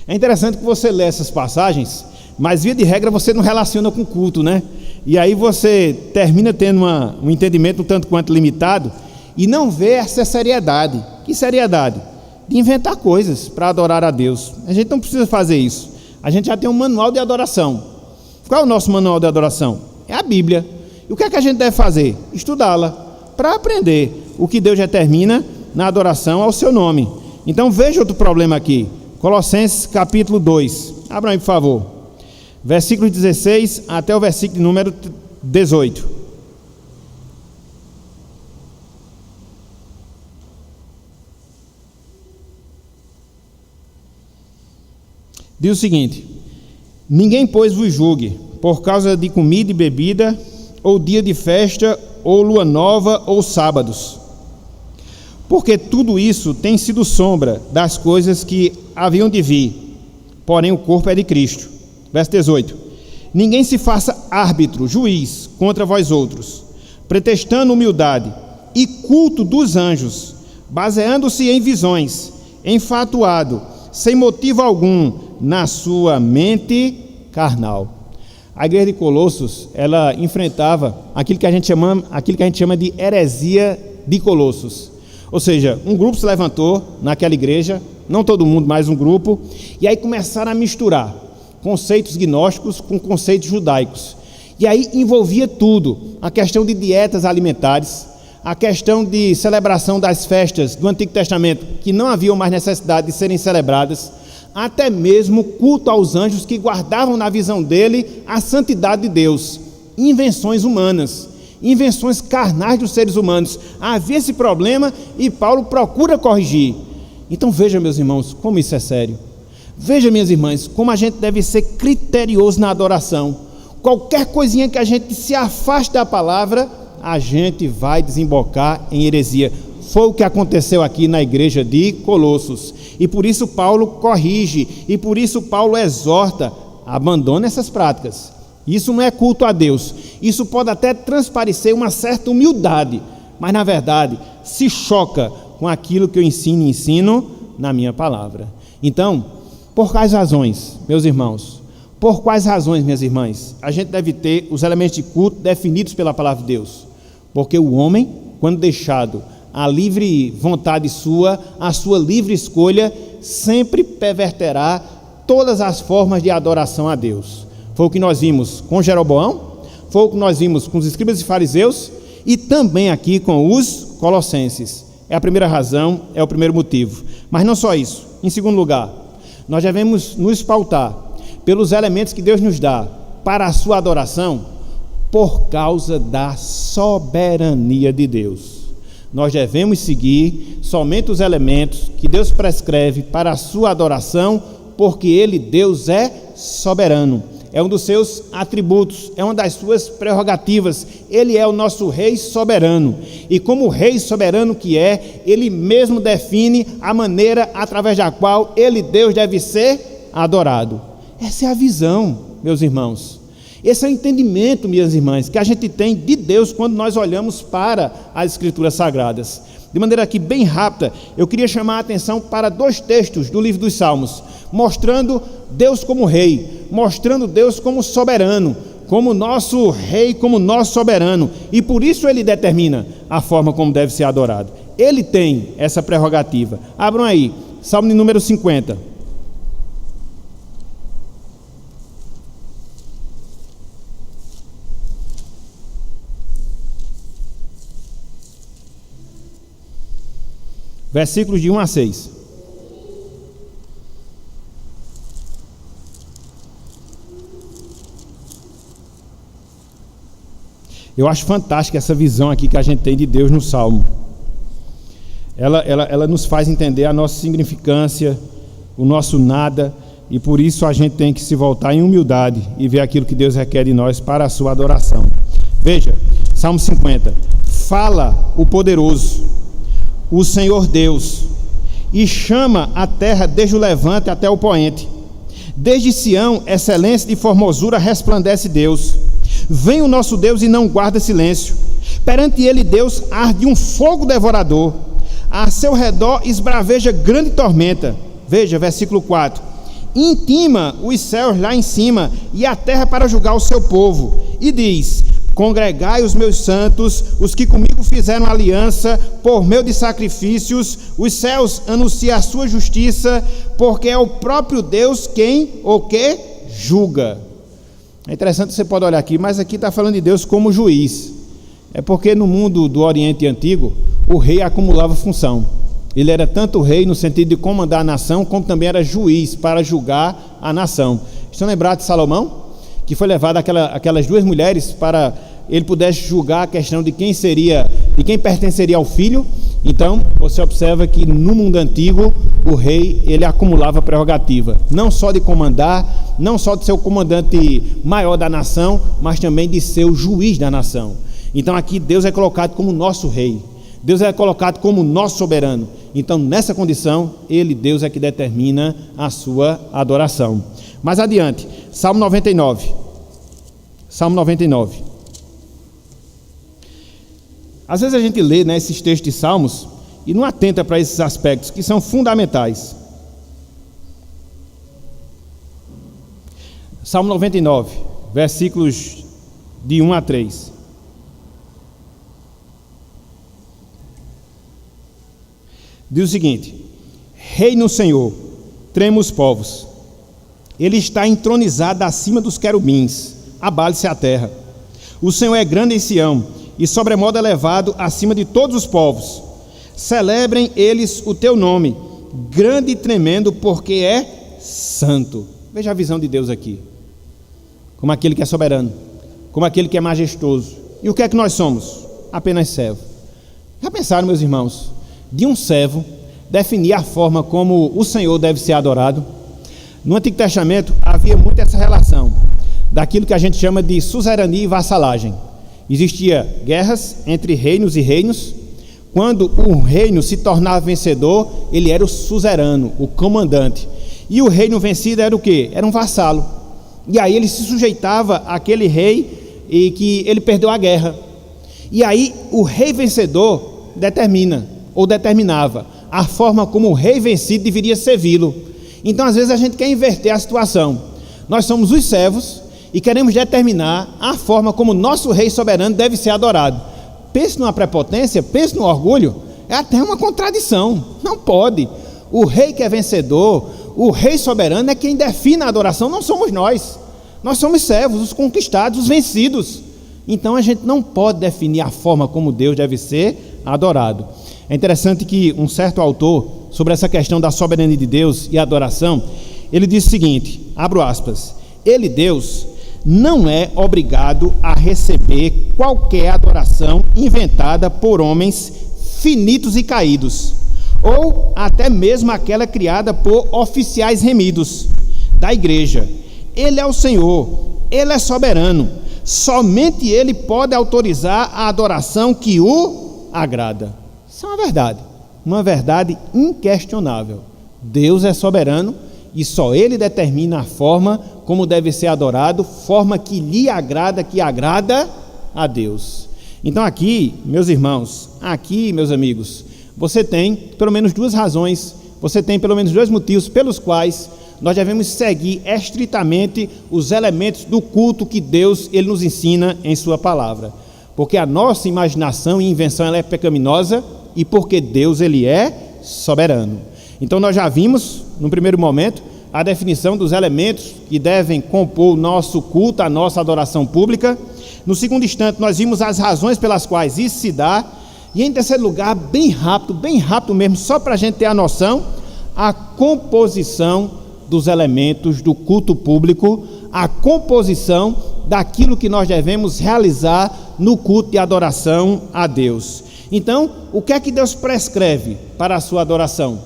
É interessante que você lê essas passagens, mas via de regra você não relaciona com culto, né? E aí você termina tendo um entendimento um tanto quanto limitado e não vê essa seriedade. Que seriedade? De inventar coisas para adorar a Deus. A gente não precisa fazer isso. A gente já tem um manual de adoração. Qual é o nosso manual de adoração? É a Bíblia. E o que é que a gente deve fazer? Estudá-la, para aprender o que Deus determina na adoração ao seu nome. Então veja outro problema aqui. Colossenses capítulo 2. Abra aí, por favor. Versículo 16 até o versículo número 18. Diz o seguinte: ninguém, pois, vos julgue por causa de comida e bebida, ou dia de festa, ou lua nova, ou sábados, porque tudo isso tem sido sombra das coisas que haviam de vir, porém o corpo é de Cristo. Verso 18: ninguém se faça árbitro, juiz contra vós outros, pretextando humildade e culto dos anjos, baseando-se em visões, enfatuado, sem motivo algum, na sua mente carnal. A igreja de Colossos, ela enfrentava aquilo que a gente chama de heresia de Colossos. Ou seja, um grupo se levantou naquela igreja, não todo mundo, mas um grupo, e aí começaram a misturar conceitos gnósticos com conceitos judaicos. E aí envolvia tudo, a questão de dietas alimentares, a questão de celebração das festas do Antigo Testamento, que não haviam mais necessidade de serem celebradas, até mesmo culto aos anjos que guardavam na visão dele a santidade de Deus. Invenções humanas, invenções carnais dos seres humanos. Havia esse problema e Paulo procura corrigir. Então veja, meus irmãos, como isso é sério. Veja, minhas irmãs, como a gente deve ser criterioso na adoração. Qualquer coisinha que a gente se afaste da palavra, a gente vai desembocar em heresia. Foi o que aconteceu aqui na igreja de Colossos. E por isso Paulo corrige, e por isso Paulo exorta: abandone essas práticas. Isso não é culto a Deus. Isso pode até transparecer uma certa humildade, mas na verdade se choca com aquilo que eu ensino na minha palavra. Então, por quais razões, meus irmãos? Por quais razões, minhas irmãs, a gente deve ter os elementos de culto definidos pela palavra de Deus? Porque o homem, quando deixado à livre vontade sua, a sua livre escolha, sempre perverterá todas as formas de adoração a Deus. Foi o que nós vimos com Jeroboão, foi o que nós vimos com os escribas e fariseus, e também aqui com os colossenses. É a primeira razão, é o primeiro motivo. Mas não só isso. Em segundo lugar, nós devemos nos pautar pelos elementos que Deus nos dá para a sua adoração, por causa da soberania de Deus. Nós devemos seguir somente os elementos que Deus prescreve para a sua adoração, porque Ele, Deus, é soberano. É um dos seus atributos, é uma das suas prerrogativas. Ele é o nosso Rei soberano. E como Rei soberano que é, Ele mesmo define a maneira através da qual Ele, Deus, deve ser adorado. Essa é a visão. meus irmãos. Esse é o entendimento, minhas irmãs, que a gente tem de Deus quando nós olhamos para as Escrituras Sagradas. De maneira aqui bem rápida, eu queria chamar a atenção para 2 textos do livro dos Salmos, mostrando Deus como rei, mostrando Deus como soberano, como nosso rei, como nosso soberano, e por isso ele determina a forma como deve ser adorado. Ele tem essa prerrogativa. Abram aí, Salmo de número 50. Versículos de 1 a 6. Eu acho fantástica essa visão aqui que a gente tem de Deus no Salmo. Ela nos faz entender a nossa insignificância, o nosso nada, e por isso a gente tem que se voltar em humildade e ver aquilo que Deus requer de nós para a sua adoração. Veja, Salmo 50. Fala o poderoso, o Senhor Deus, e chama a terra desde o levante até o poente. Desde Sião, excelência de formosura, resplandece Deus. Vem o nosso Deus e não guarda silêncio. Perante ele, Deus, arde um fogo devorador. A seu redor esbraveja grande tormenta. Veja, versículo 4. Intima os céus lá em cima e a terra para julgar o seu povo. E diz: congregai os meus santos, os que comigo fizeram aliança, por meio de sacrifícios. Os céus anunciam a sua justiça, porque é o próprio Deus quem o que julga. É interessante, você pode olhar aqui, mas aqui está falando de Deus como juiz. É porque no mundo do Oriente Antigo, o rei acumulava função. Ele era tanto rei no sentido de comandar a nação, como também era juiz para julgar a nação. Estão lembrados de Salomão? Que foi levado aquelas 2 mulheres para ele pudesse julgar a questão de quem pertenceria ao filho. Então, você observa que no mundo antigo, o rei, ele acumulava prerrogativa, não só de comandar, não só de ser o comandante maior da nação, mas também de ser o juiz da nação. Então aqui Deus é colocado como nosso rei, Deus é colocado como nosso soberano. Então nessa condição, Deus é que determina a sua adoração. Mais adiante, Salmo 99. Salmo 99. Às vezes a gente lê, né, esses textos de Salmos e não atenta para esses aspectos que são fundamentais. Salmo 99, versículos de 1 a 3. Diz o seguinte: reina o Senhor, trema os povos. Ele está entronizado acima dos querubins, abale-se a terra. O Senhor é grande em Sião, e sobremodo elevado acima de todos os povos. Celebrem eles o teu nome, grande e tremendo, porque é santo. Veja a visão de Deus aqui, como aquele que é soberano, como aquele que é majestoso. E o que é que nós somos? Apenas servo. Já pensaram, meus irmãos, de um servo definir a forma como o Senhor deve ser adorado? No Antigo Testamento havia muito essa relação daquilo que a gente chama de suzerania e vassalagem. Existia guerras entre reinos e reinos. Quando um reino se tornava vencedor, ele era o suzerano, o comandante. E o reino vencido era o quê? Era um vassalo. E aí ele se sujeitava àquele rei e que ele perdeu a guerra. E aí o rei vencedor determinava a forma como o rei vencido deveria servi-lo. Então às vezes a gente quer inverter a situação. Nós somos os servos e queremos determinar a forma como nosso rei soberano deve ser adorado. Pense numa prepotência, pense no orgulho, é até uma contradição, não pode. O rei que é vencedor, o rei soberano é quem define a adoração, não somos nós. Nós somos servos, os conquistados, os vencidos. Então a gente não pode definir a forma como Deus deve ser adorado. É interessante que um certo autor, sobre essa questão da soberania de Deus e adoração, ele diz o seguinte, abro aspas: ele, Deus, não é obrigado a receber qualquer adoração inventada por homens finitos e caídos, ou até mesmo aquela criada por oficiais remidos da igreja. Ele é o Senhor, Ele é soberano, somente Ele pode autorizar a adoração que o agrada. Isso é uma verdade inquestionável. Deus é soberano e só Ele determina a forma como deve ser adorado, forma que lhe agrada, que agrada a Deus. Então aqui, meus irmãos, aqui, meus amigos, você tem pelo menos duas razões, você tem pelo menos dois motivos pelos quais nós devemos seguir estritamente os elementos do culto que Deus ele nos ensina em sua palavra. Porque a nossa imaginação e invenção ela é pecaminosa e porque Deus ele é soberano. Então nós já vimos, no primeiro momento, a definição dos elementos que devem compor o nosso culto, a nossa adoração pública. No segundo instante, nós vimos as razões pelas quais isso se dá. E em terceiro lugar, bem rápido mesmo, só para a gente ter a noção, a composição dos elementos do culto público, a composição daquilo que nós devemos realizar no culto de adoração a Deus. Então, o que é que Deus prescreve para a sua adoração?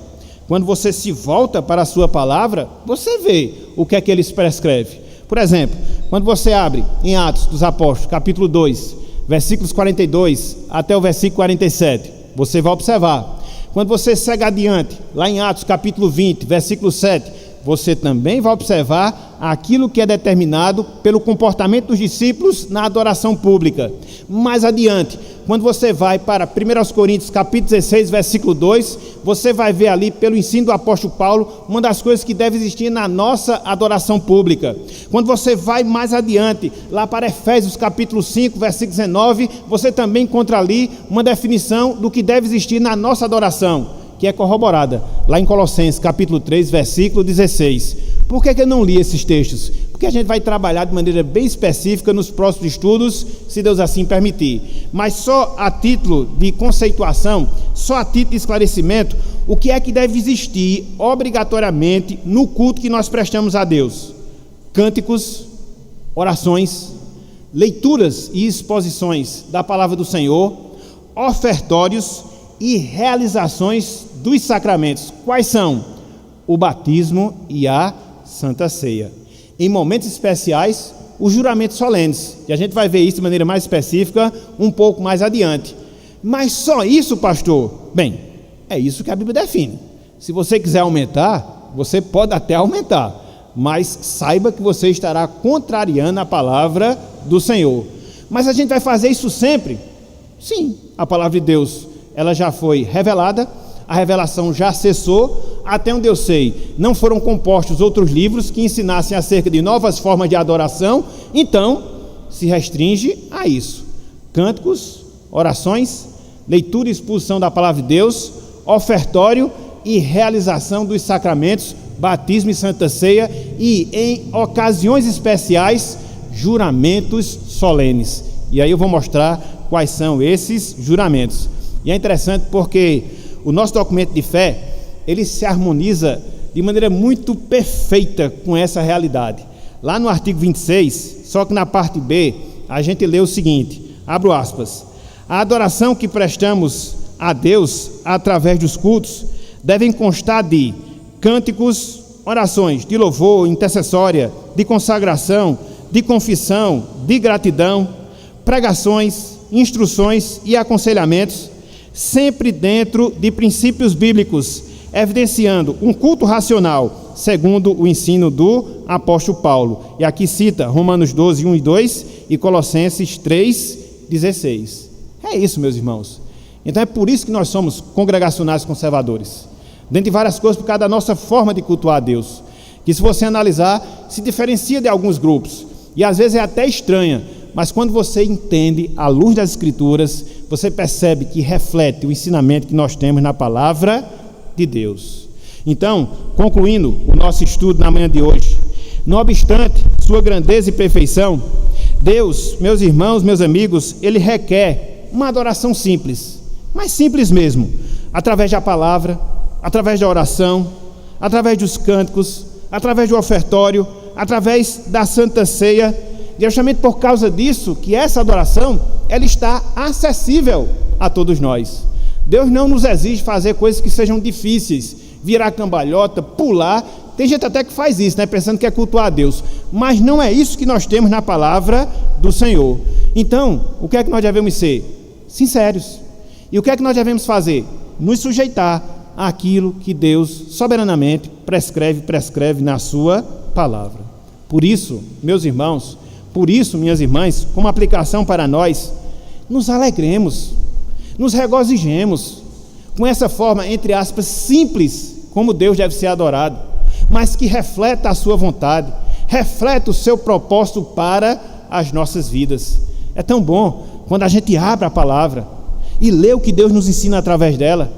Quando você se volta para a sua palavra, você vê o que é que ele prescreve. Por exemplo, quando você abre em Atos dos Apóstolos, capítulo 2, versículos 42 até o versículo 47, você vai observar. Quando você segue adiante, lá em Atos capítulo 20, versículo 7, você também vai observar aquilo que é determinado pelo comportamento dos discípulos na adoração pública. Mais adiante, quando você vai para 1 Coríntios capítulo 16, versículo 2, você vai ver ali, pelo ensino do apóstolo Paulo, uma das coisas que deve existir na nossa adoração pública. Quando você vai mais adiante, lá para Efésios capítulo 5, versículo 19, você também encontra ali uma definição do que deve existir na nossa adoração, que é corroborada lá em Colossenses capítulo 3, versículo 16. Por que eu não li esses textos? Porque a gente vai trabalhar de maneira bem específica nos próximos estudos, se Deus assim permitir. Mas só a título de conceituação, só a título de esclarecimento, o que é que deve existir obrigatoriamente no culto que nós prestamos a Deus? Cânticos, orações, leituras e exposições da palavra do Senhor, ofertórios e realizações dos sacramentos. Quais são? O batismo e a Santa Ceia. Em momentos especiais, os juramentos solenes. E a gente vai ver isso de maneira mais específica um pouco mais adiante. Mas só isso, pastor? Bem, é isso que a Bíblia define. Se você quiser aumentar, você pode até aumentar, mas saiba que você estará contrariando a palavra do Senhor. Mas a gente vai fazer isso sempre? Sim, a palavra de Deus ela já foi revelada, a revelação já cessou, até onde eu sei, não foram compostos outros livros que ensinassem acerca de novas formas de adoração, então se restringe a isso: cânticos, orações, leitura e exposição da palavra de Deus, ofertório e realização dos sacramentos, batismo e Santa Ceia, e em ocasiões especiais, juramentos solenes. E aí eu vou mostrar quais são esses juramentos. E é interessante porque o nosso documento de fé, ele se harmoniza de maneira muito perfeita com essa realidade. Lá no artigo 26, só que na parte B, a gente lê o seguinte, abro aspas: a adoração que prestamos a Deus através dos cultos devem constar de cânticos, orações de louvor, intercessória, de consagração, de confissão, de gratidão, pregações, instruções e aconselhamentos, sempre dentro de princípios bíblicos, evidenciando um culto racional, segundo o ensino do apóstolo Paulo. E aqui cita Romanos 12, 1 e 2 e Colossenses 3, 16. É isso, meus irmãos. Então é por isso que nós somos congregacionais conservadores. Dentre várias coisas, por causa da nossa forma de cultuar a Deus, que se você analisar, se diferencia de alguns grupos, e às vezes é até estranha, mas quando você entende à luz das Escrituras, você percebe que reflete o ensinamento que nós temos na palavra de Deus. Então, concluindo o nosso estudo na manhã de hoje, não obstante sua grandeza e perfeição, Deus, meus irmãos, meus amigos, Ele requer uma adoração simples, mas simples mesmo, através da palavra, através da oração, através dos cânticos, através do ofertório, através da Santa Ceia. E é justamente por causa disso que essa adoração, ela está acessível a todos nós. Deus não nos exige fazer coisas que sejam difíceis, virar cambalhota, pular. Tem gente até que faz isso, né, pensando que é cultuar a Deus, mas não é isso que nós temos na palavra do Senhor. Então, o que é que nós devemos ser? Sinceros. E o que é que nós devemos fazer? Nos sujeitar àquilo que Deus soberanamente prescreve na sua palavra. Por isso, meus irmãos, por isso, minhas irmãs, como aplicação para nós, nos alegremos, nos regozijemos com essa forma, entre aspas, simples, como Deus deve ser adorado, mas que refleta a sua vontade, reflete o seu propósito para as nossas vidas. É tão bom quando a gente abre a palavra e lê o que Deus nos ensina através dela.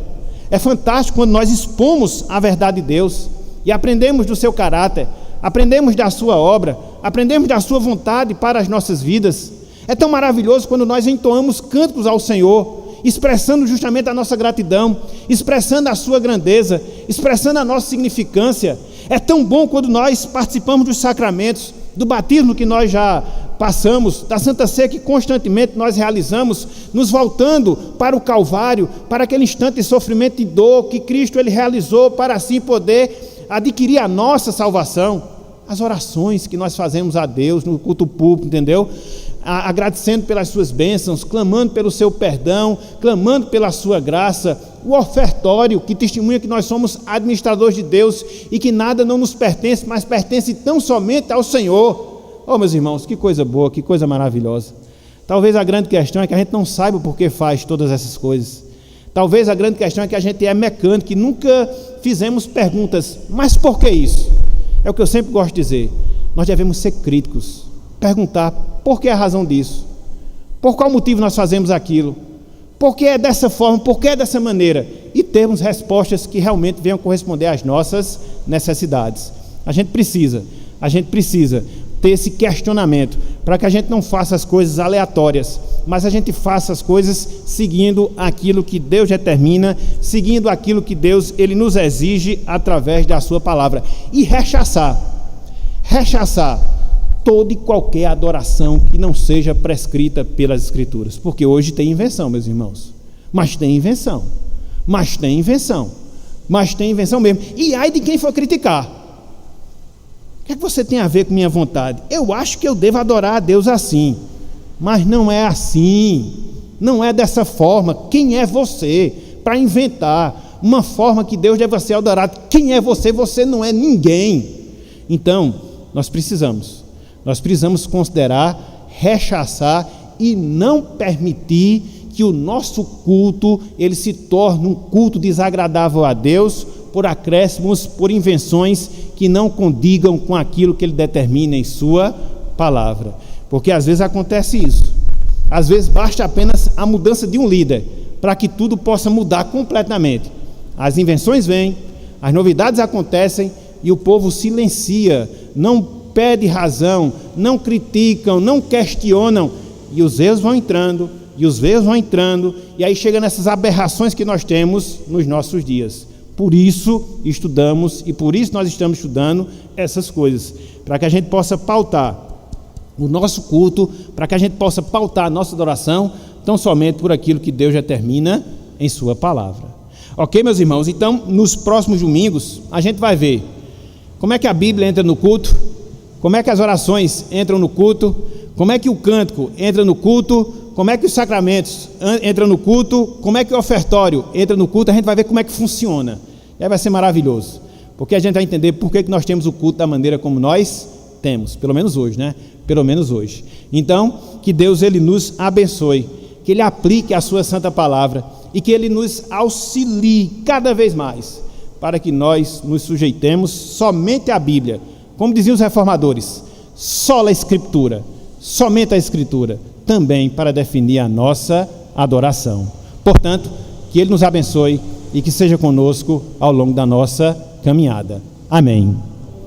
É fantástico quando nós expomos a verdade de Deus e aprendemos do seu caráter, aprendemos da sua obra, aprendemos da sua vontade para as nossas vidas. É tão maravilhoso quando nós entoamos cânticos ao Senhor, expressando justamente a nossa gratidão, expressando a sua grandeza, expressando a nossa significância. É tão bom quando nós participamos dos sacramentos, do batismo que nós já passamos, da Santa Ceia que constantemente nós realizamos, nos voltando para o Calvário, para aquele instante de sofrimento e dor que Cristo ele realizou para assim poder adquirir a nossa salvação. As orações que nós fazemos a Deus no culto público, entendeu? Agradecendo pelas suas bênçãos, clamando pelo seu perdão, clamando pela sua graça, o ofertório que testemunha que nós somos administradores de Deus e que nada não nos pertence, mas pertence tão somente ao Senhor. Oh, meus irmãos, que coisa boa, que coisa maravilhosa. Talvez a grande questão é que a gente não saiba por que faz todas essas coisas. Talvez a grande questão é que a gente é mecânico e nunca fizemos perguntas, mas por que isso? É o que eu sempre gosto de dizer, nós devemos ser críticos, perguntar por que a razão disso, por qual motivo nós fazemos aquilo, por que é dessa forma, por que é dessa maneira, e termos respostas que realmente venham corresponder às nossas necessidades. A gente precisa ter esse questionamento, para que a gente não faça as coisas aleatórias, mas a gente faça as coisas seguindo aquilo que Deus determina, seguindo aquilo que Deus ele nos exige através da sua palavra, e rechaçar toda e qualquer adoração que não seja prescrita pelas Escrituras, porque hoje tem invenção, meus irmãos, mas tem invenção mesmo, e ai de quem for criticar. O que é que você tem a ver com minha vontade? Eu acho que eu devo adorar a Deus assim, mas não é assim, não é dessa forma. Quem é você para inventar uma forma que Deus deve ser adorado? Quem é você? Você não é ninguém. Então, nós precisamos considerar, rechaçar e não permitir que o nosso culto ele se torne um culto desagradável a Deus por acréscimos, por invenções que não condigam com aquilo que ele determina em sua palavra. Porque às vezes acontece isso. Às vezes basta apenas a mudança de um líder para que tudo possa mudar completamente. As invenções vêm, as novidades acontecem e o povo silencia, não pede razão, não criticam, não questionam, e os erros vão entrando, e aí chega nessas aberrações que nós temos nos nossos dias. Por isso estudamos, e por isso nós estamos estudando essas coisas, para que a gente possa pautar o nosso culto, para que a gente possa pautar a nossa adoração, tão somente por aquilo que Deus determina em sua palavra. Ok, meus irmãos? Então, nos próximos domingos, a gente vai ver como é que a Bíblia entra no culto, como é que as orações entram no culto, como é que o cântico entra no culto, como é que os sacramentos entram no culto, como é que o ofertório entra no culto. A gente vai ver como é que funciona, e aí vai ser maravilhoso, porque a gente vai entender por que nós temos o culto da maneira como nós temos, pelo menos hoje, né? Pelo menos hoje. Então, que Deus ele nos abençoe, que Ele aplique a sua santa palavra e que Ele nos auxilie cada vez mais, para que nós nos sujeitemos somente à Bíblia, como diziam os reformadores, sola Escritura, somente a Escritura, também para definir a nossa adoração. Portanto, que Ele nos abençoe e que seja conosco ao longo da nossa caminhada. Amém.